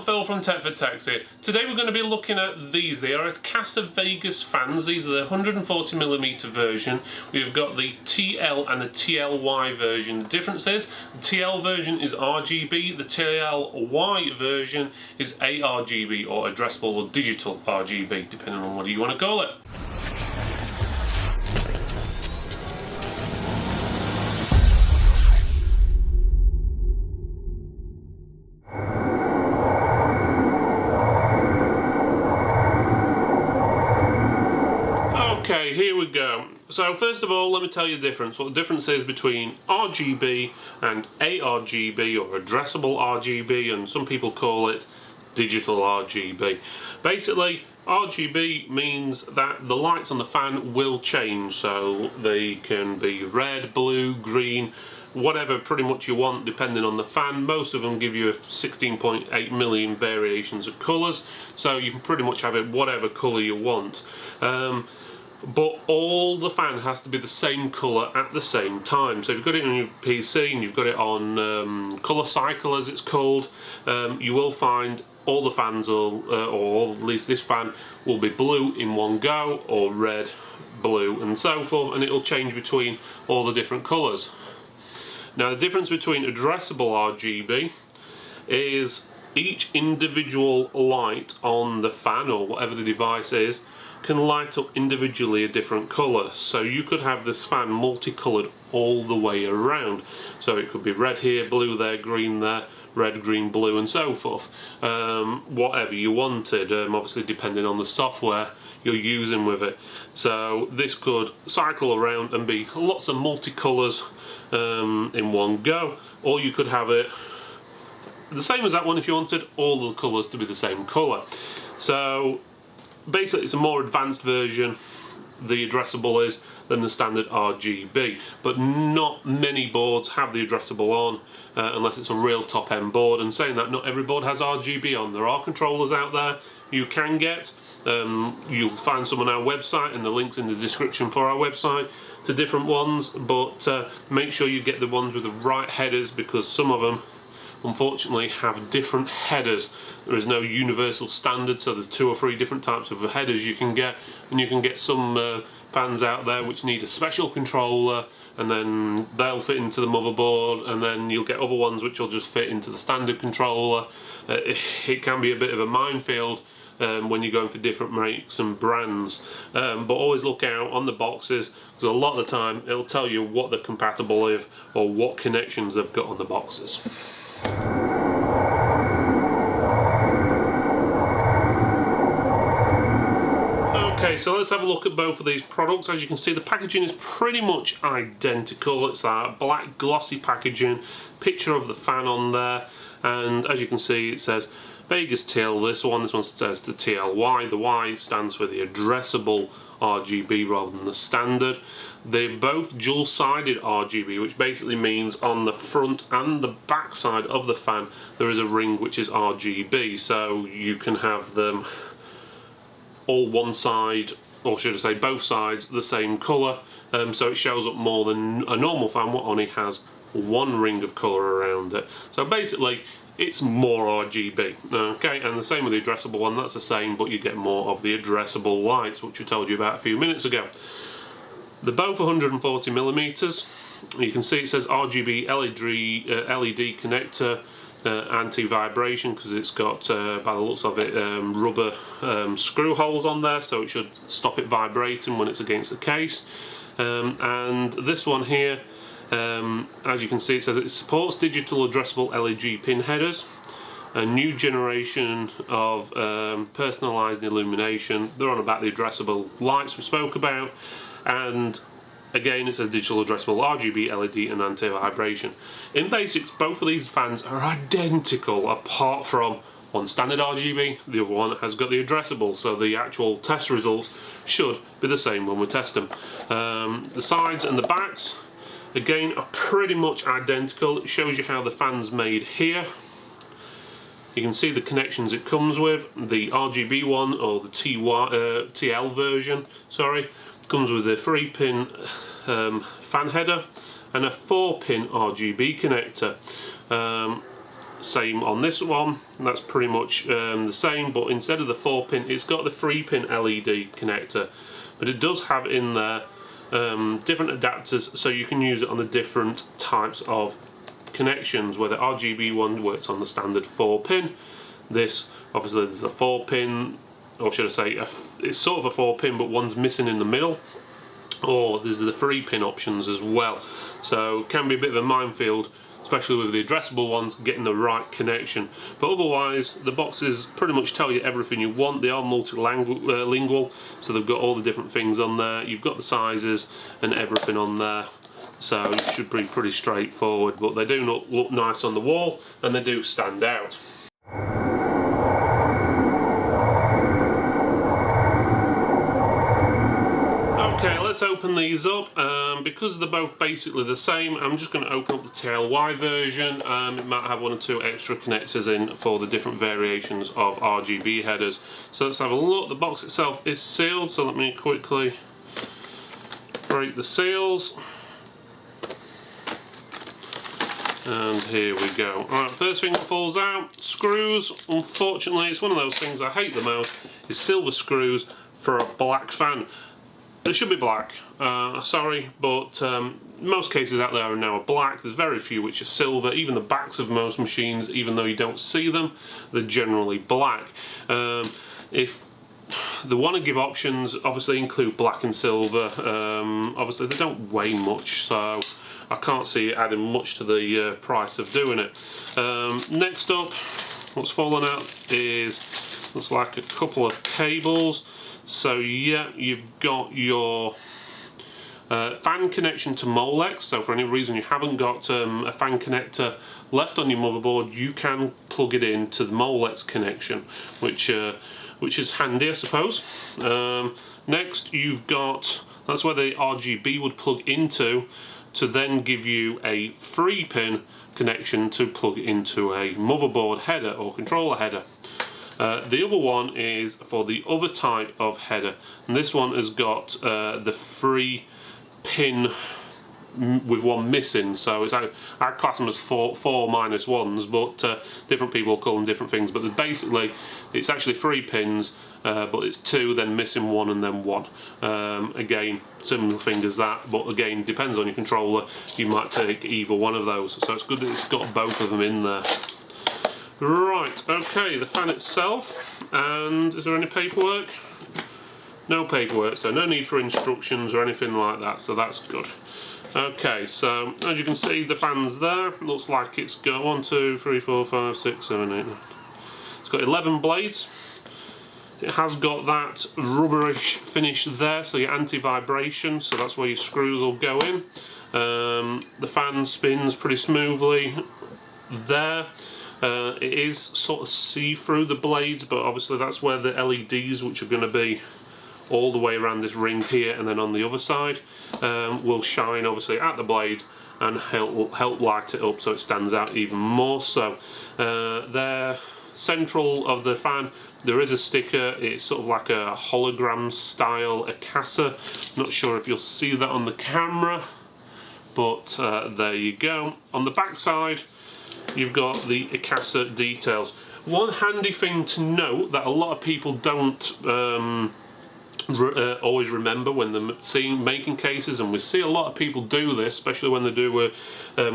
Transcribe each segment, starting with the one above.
Phil from Tech for Techs here. Today we're going to be looking at these. They are Akasa Vegas fans. These are the 140mm version. We've got the TL and the TLY version. The difference is the TL version is RGB, the TLY version is ARGB, or addressable or digital RGB, depending on what you want to call it. Okay, here we go. So first of all, let me tell you the difference. What the difference is between RGB and ARGB, or addressable RGB, and some people call it digital RGB. Basically, RGB means that the lights on the fan will change, so they can be red, blue, green, whatever pretty much you want depending on the fan. Most of them give you 16.8 million variations of colours, so you can pretty much have it whatever colour you want. But all the fan has to be the same colour at the same time. So if you've got it on your PC and you've got it on colour cycle as it's called, you will find all the fans will, or at least this fan, will be blue in one go, or red, blue and so forth, and it will change between all the different colours. Now the difference between addressable RGB is each individual light on the fan, or whatever the device is, can light up individually a different colour. So you could have this fan multicoloured all the way around. So it could be red here, blue there, green there, red, green, blue and so forth. Whatever you wanted, obviously depending on the software you're using with it. So this could cycle around and be lots of multicolours in one go, or you could have it the same as that one if you wanted all the colours to be the same colour. So basically it's a more advanced version, the addressable is, than the standard RGB, but not many boards have the addressable on unless it's a real top-end board. And saying that, not every board has RGB on. There are controllers out there you can get. You'll find some on our website, and the link's in the description for our website to different ones, but make sure you get the ones with the right headers, because some of them unfortunately have different headers. There is no universal standard, so there's 2 or 3 different types of headers you can get, and you can get some fans out there which need a special controller, and then they'll fit into the motherboard, and then you'll get other ones which will just fit into the standard controller. It can be a bit of a minefield when you're going for different makes and brands, but always look out on the boxes, because a lot of the time it'll tell you what they're compatible with or what connections they've got on the boxes. Okay, so let's have a look at both of these products. As you can see, the packaging is pretty much identical. It's that black glossy packaging, picture of the fan on there, and as you can see it says Vegas TL. This one says the TLY. The Y stands for the addressable RGB rather than the standard. They're both dual-sided RGB, which basically means on the front and the back side of the fan there is a ring which is RGB, so you can have them all one side, or should I say both sides, the same colour, so it shows up more than a normal fan what only has one ring of colour around it. So basically it's more RGB. Okay, and the same with the addressable one, that's the same, but you get more of the addressable lights, which I told you about a few minutes ago. They're both 140mm. You can see it says RGB LED connector, anti-vibration, because it's got, by the looks of it, rubber screw holes on there, so it should stop it vibrating when it's against the case. And this one here, as you can see, it says it supports digital addressable LED pin headers, a new generation of personalised illumination. They're on about the addressable lights we spoke about, and again it says digital addressable RGB, LED and anti-vibration. In basics, both of these fans are identical, apart from one standard RGB, the other one has got the addressable, so the actual test results should be the same when we test them. The sides and the backs again are pretty much identical. It shows you how the fan's made here. You can see the connections it comes with. The RGB one, or the TL version, sorry, comes with a 3-pin fan header and a 4-pin RGB connector. Same on this one, that's pretty much the same, but instead of the 4-pin, it's got the 3-pin LED connector, but it does have in there different adapters, so you can use it on the different types of connections, where the RGB one works on the standard 4-pin. This, obviously, there's a 4-pin, or should I say, it's sort of a 4-pin, but one's missing in the middle, or there's the 3-pin options as well, so it can be a bit of a minefield, especially with the addressable ones, getting the right connection. But otherwise, the boxes pretty much tell you everything you want. They are multilingual, so they've got all the different things on there. You've got the sizes and everything on there, so it should be pretty straightforward. But they do look nice on the wall, and they do stand out. Okay, let's open these up. Because they're both basically the same, I'm just going to open up the TLY version. It might have 1 or 2 extra connectors in for the different variations of RGB headers. So let's have a look. The box itself is sealed, so let me quickly break the seals. And here we go. Alright, first thing that falls out, screws. Unfortunately, it's one of those things I hate the most, is silver screws for a black fan. They should be black, sorry, but most cases out there are now black. There's very few which are silver. Even the backs of most machines, even though you don't see them, they're generally black. If they want to give options, obviously include black and silver. Obviously they don't weigh much, so I can't see it adding much to the price of doing it. Next up, what's fallen out is, looks like a couple of cables. So yeah, you've got your fan connection to Molex, so for any reason you haven't got a fan connector left on your motherboard, you can plug it into the Molex connection, which is handy, I suppose. Next you've got, that's where the RGB would plug into, to then give you a 3-pin connection to plug into a motherboard header or controller header. The other one is for the other type of header, and this one has got the 3-pin with one missing, so it's, I class them as 4 minus 1s, but different people call them different things, but basically it's actually 3 pins, but it's 2, then missing 1, and then 1. Again, similar thing as that, but again, depends on your controller, you might take either one of those, so it's good that it's got both of them in there. Right, okay, the fan itself, and is there any paperwork? No paperwork, so no need for instructions or anything like that, so that's good. Okay, so as you can see, the fan's there. Looks like it's got 1, 2, 3, 4, 5, 6, 7, 8, 9. It's got 11 blades. It has got that rubberish finish there, so your anti-vibration, so that's where your screws will go in. The fan spins pretty smoothly there. It is sort of see-through the blades, but obviously that's where the LEDs, which are going to be all the way around this ring here and then on the other side, will shine obviously at the blades and help light it up so it stands out even more so. There, central of the fan, there is a sticker. It's sort of like a hologram style Akasa. Not sure if you'll see that on the camera, but there you go. On the back side, you've got the Akasa details. One handy thing to note that a lot of people don't always remember when they're making cases, and we see a lot of people do this, especially when they do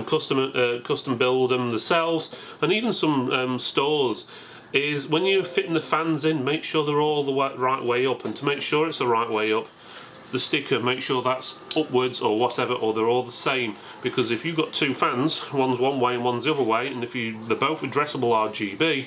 custom build them themselves, and even some stores, is when you're fitting the fans in, make sure they're all the right way up, and to make sure it's the right way up, the sticker, make sure that's upwards or whatever, or they're all the same, because if you've got 2 fans, one's one way and one's the other way, and if they're both addressable RGB,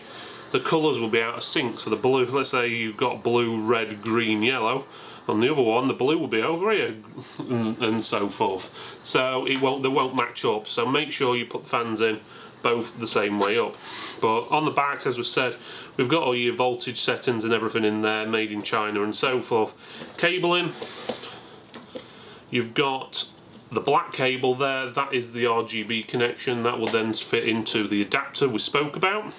the colours will be out of sync. So the blue, let's say you've got blue, red, green, yellow, on the other one the blue will be over here, and so forth, so they won't match up. So make sure you put the fans in both the same way up. But on the back, as we said, we've got all your voltage settings and everything in there, made in China and so forth. Cabling, you've got the black cable there, that is the RGB connection, that will then fit into the adapter we spoke about,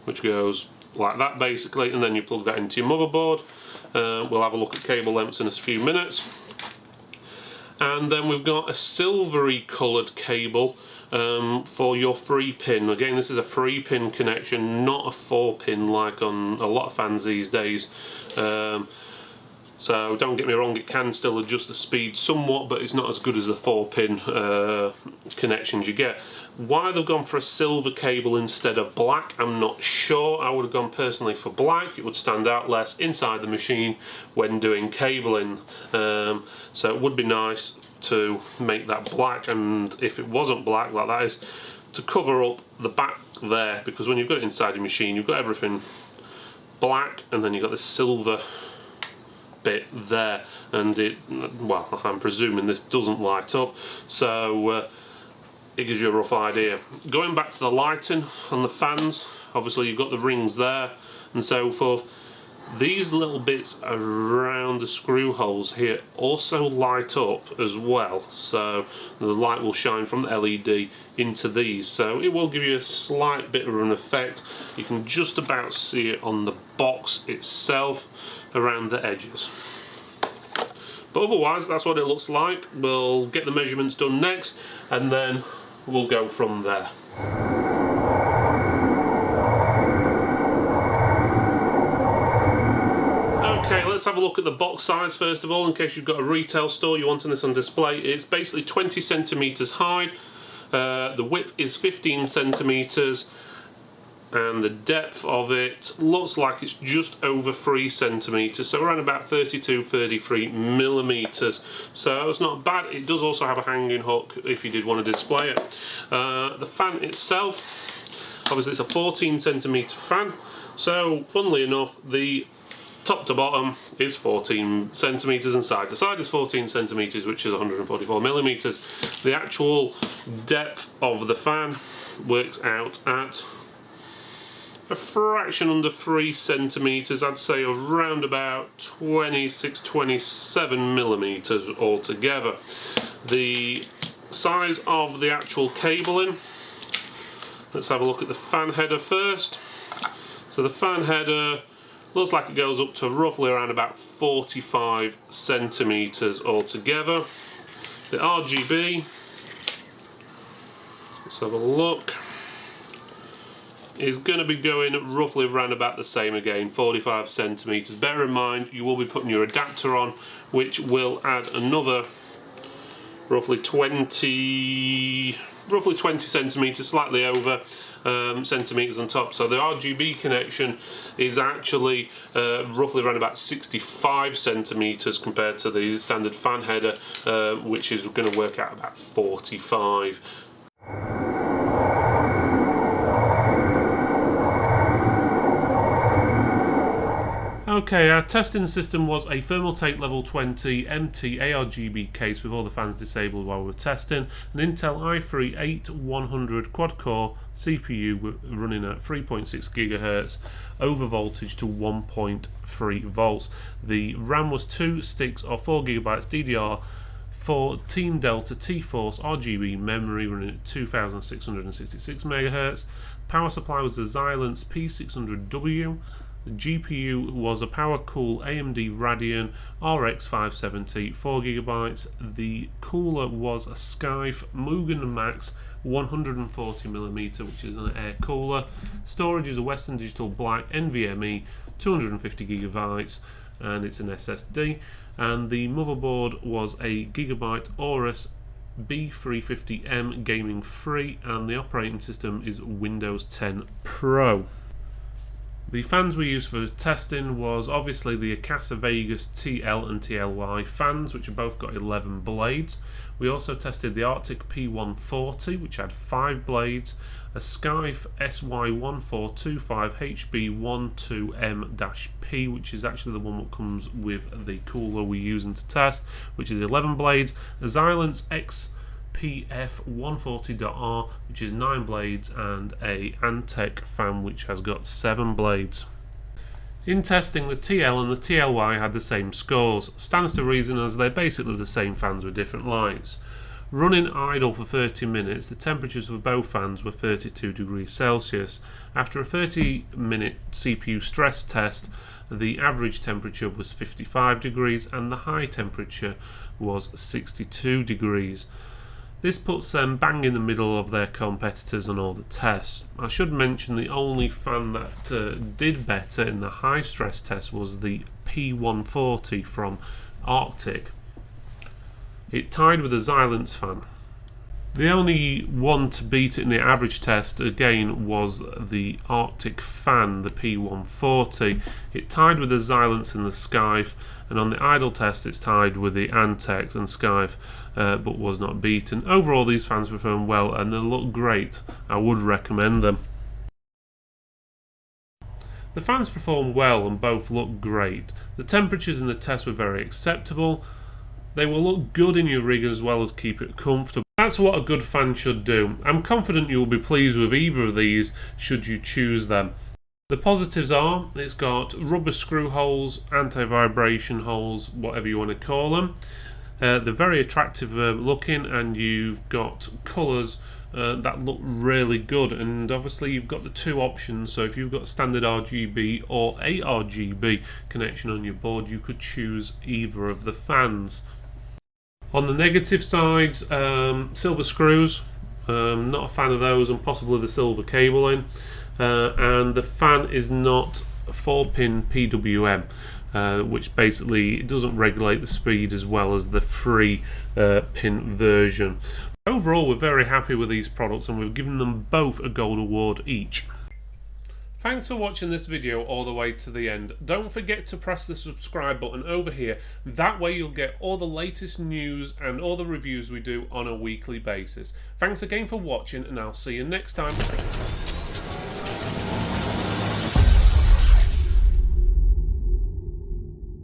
which goes like that basically, and then you plug that into your motherboard. We'll have a look at cable lengths in a few minutes. And then we've got a silvery coloured cable for your 3-pin. Again, this is a 3-pin connection, not a 4-pin like on a lot of fans these days. So don't get me wrong, it can still adjust the speed somewhat, but it's not as good as the 4-pin connections you get. Why they've gone for a silver cable instead of black, I'm not sure. I would have gone personally for black. It would stand out less inside the machine when doing cabling. So it would be nice to make that black, and if it wasn't black like that, is to cover up the back there, because when you've got it inside your machine, you've got everything black and then you've got the silver bit there, and it, well, I'm presuming this doesn't light up, so it gives you a rough idea. Going back to the lighting on the fans, obviously you've got the rings there and so forth. These little bits around the screw holes here also light up as well, so the light will shine from the LED into these, so it will give you a slight bit of an effect. You can just about see it on the box itself around the edges. But otherwise, that's what it looks like. We'll get the measurements done next, and then we'll go from there. Okay, let's have a look at the box size first of all, in case you've got a retail store, you're wanting this on display. It's basically 20 centimeters high, the width is 15 centimeters, and the depth of it looks like it's just over 3 centimeters, so around about 32-33 millimeters. So it's not bad. It does also have a hanging hook if you did want to display it. The fan itself, obviously it's a 14 centimeter fan, so funnily enough, the top to bottom is 14 centimeters and side to side is 14 centimeters, which is 144 millimeters. The actual depth of the fan works out at a fraction under 3 centimeters. I'd say around about 26-27 millimeters altogether. The size of the actual cabling, let's have a look at the fan header first. So the fan header looks like it goes up to roughly around about 45 centimeters altogether. The RGB, let's have a look, is going to be going roughly around about the same again, 45 centimeters. Bear in mind, you will be putting your adapter on, which will add another roughly 20 centimeters, slightly over centimeters on top. So the RGB connection is actually roughly around about 65 centimeters compared to the standard fan header, which is going to work out about 45. Okay, our testing system was a Thermaltake Level 20 MT ARGB case with all the fans disabled while we were testing, an Intel i3-8100 quad-core CPU running at 3.6 GHz, over voltage to 1.3 volts. The RAM was 2 sticks of 4 GB DDR4 Team Delta T-Force RGB memory running at 2666 MHz. Power supply was the Xilinx P600W. The GPU was a power-cool AMD Radeon RX 570, 4GB. The cooler was a Skype Mugen Max 140mm, which is an air cooler. Storage is a Western Digital Black NVMe 250GB, and it's an SSD. And the motherboard was a Gigabyte Aorus B350M Gaming Free, and the operating system is Windows 10 Pro. The fans we used for testing was obviously the Akasa Vegas TL and TLY fans, which have both got 11 blades. We also tested the Arctic P140, which had 5 blades, a Skype SY1425HB12M-P, which is actually the one that comes with the cooler we're using to test, which is 11 blades, a Xilinx XPF140.R, which is 9 blades, and a Antec fan, which has got 7 blades. In testing, the TL and the TLY had the same scores. Stands to reason as they're basically the same fans with different lights. Running idle for 30 minutes, the temperatures for both fans were 32 degrees Celsius. After a 30-minute CPU stress test, the average temperature was 55 degrees and the high temperature was 62 degrees. This puts them bang in the middle of their competitors on all the tests. I should mention the only fan that did better in the high stress test was the P140 from Arctic. It tied with the Xilinx fan. The only one to beat it in the average test again was the Arctic fan, the P140. It tied with the Xilinx and the Skype, and on the idle test it's tied with the Antex and Skype, but was not beaten. Overall, these fans perform well and they look great. I would recommend them. The fans perform well and both look great. The temperatures in the test were very acceptable. They will look good in your rig as well as keep it comfortable. That's what a good fan should do. I'm confident you will be pleased with either of these should you choose them. The positives are, it's got rubber screw holes, anti-vibration holes, whatever you want to call them. They're very attractive looking, and you've got colours that look really good, and obviously you've got the two options. So if you've got standard RGB or ARGB connection on your board, you could choose either of the fans. On the negative sides, silver screws, not a fan of those, and possibly the silver cabling, and the fan is not 4-pin PWM, which basically it doesn't regulate the speed as well as the 3-pin version. Overall, we're very happy with these products and we've given them both a gold award each. Thanks for watching this video all the way to the end. Don't forget to press the subscribe button over here. That way you'll get all the latest news and all the reviews we do on a weekly basis. Thanks again for watching, and I'll see you next time.